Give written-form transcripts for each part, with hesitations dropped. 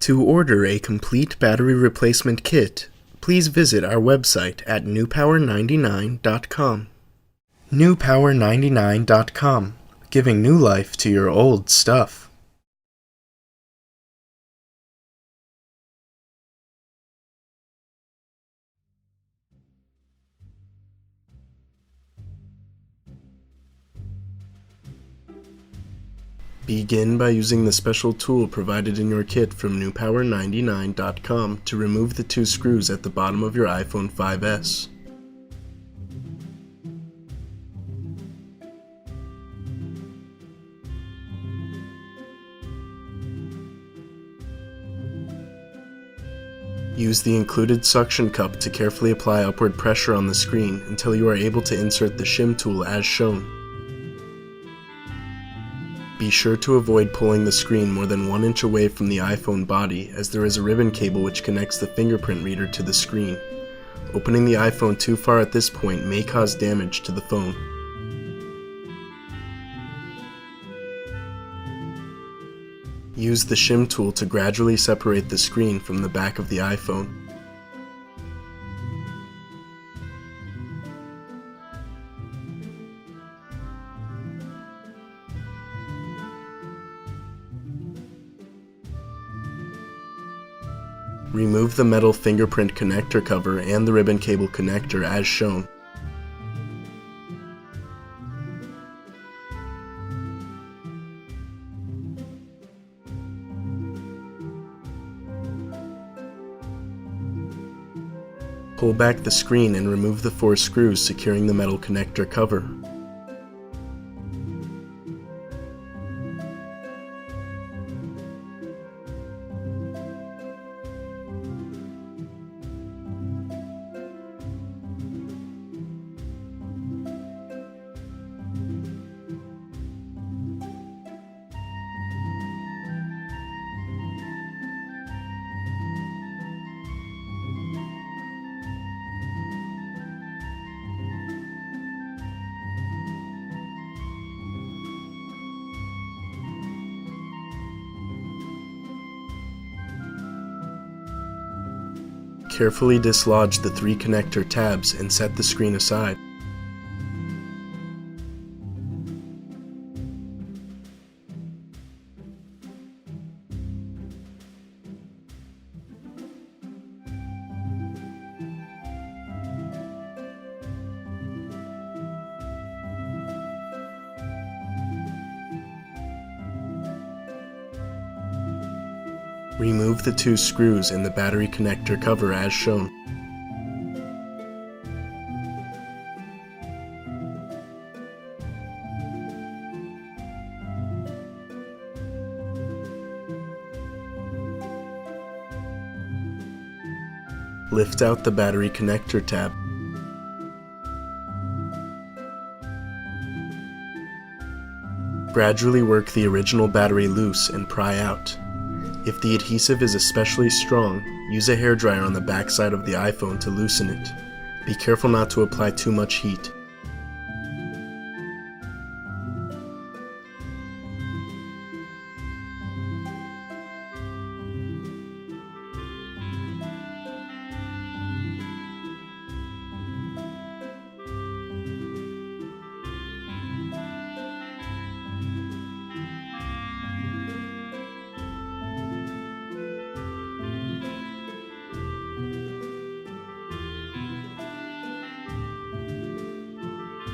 To order a complete battery replacement kit, please visit our website at newpower99.com. newpower99.com, giving new life to your old stuff. Begin by using the special tool provided in your kit from newpower99.com to remove the two screws at the bottom of your iPhone 5S. Use the included suction cup to carefully apply upward pressure on the screen until you are able to insert the shim tool as shown. Be sure to avoid pulling the screen more than 1 inch away from the iPhone body, as there is a ribbon cable which connects the fingerprint reader to the screen. Opening the iPhone too far at this point may cause damage to the phone. Use the shim tool to gradually separate the screen from the back of the iPhone. Remove the metal fingerprint connector cover and the ribbon cable connector as shown. Pull back the screen and remove the 4 screws securing the metal connector cover. Carefully dislodge the 3 connector tabs and set the screen aside. Remove the 2 screws and the battery connector cover as shown. Lift out the battery connector tab. Gradually work the original battery loose and pry out. If the adhesive is especially strong, use a hairdryer on the back side of the iPhone to loosen it. Be careful not to apply too much heat.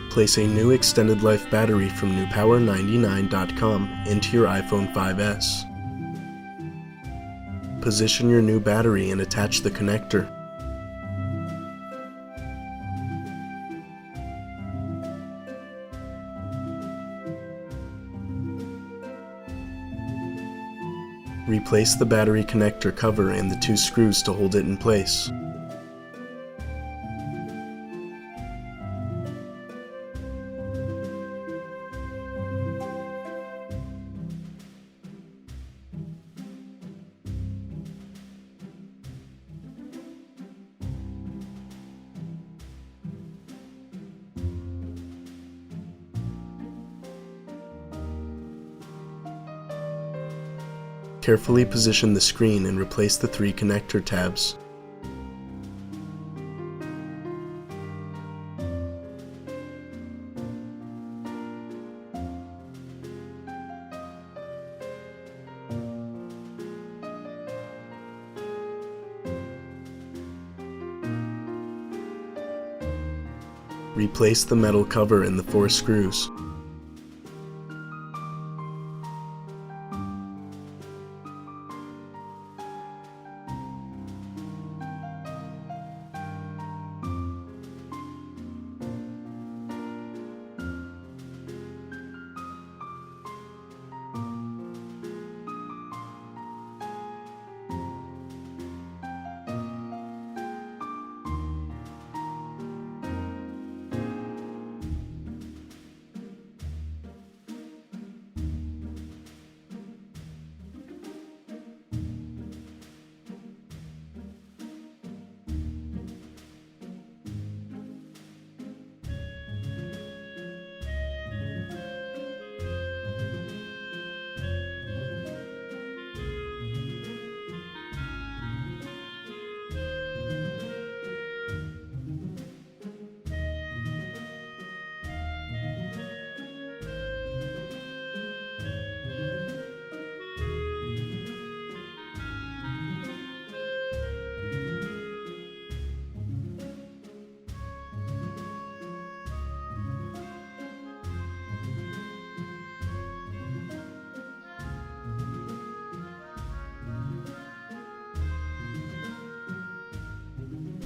Place a new extended life battery from newpower99.com into your iPhone 5S. Position your new battery and attach the connector. Replace the battery connector cover and the 2 screws to hold it in place. Carefully position the screen and replace the 3 connector tabs. Replace the metal cover and the 4 screws.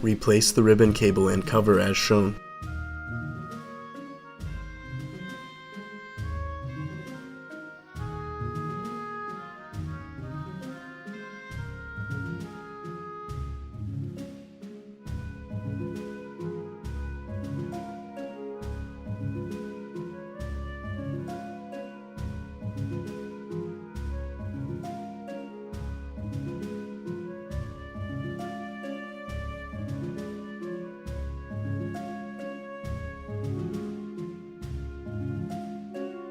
Replace the ribbon cable and cover as shown.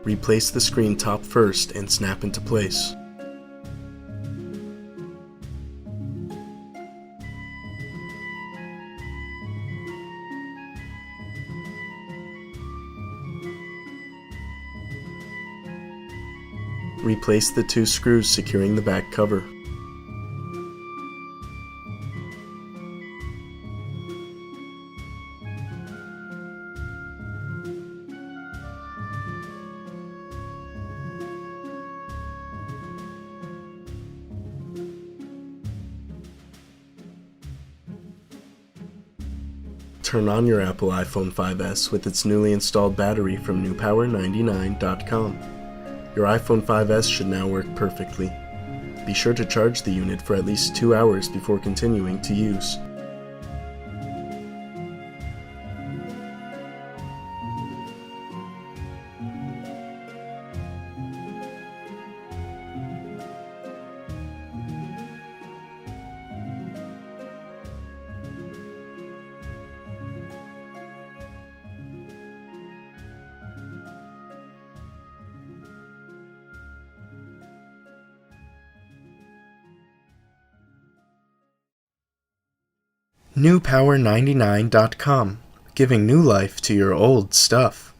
Replace the screen top first and snap into place. Replace the 2 screws securing the back cover. Turn on your Apple iPhone 5S with its newly installed battery from newpower99.com. Your iPhone 5S should now work perfectly. Be sure to charge the unit for at least 2 hours before continuing to use. Newpower99.com, giving new life to your old stuff.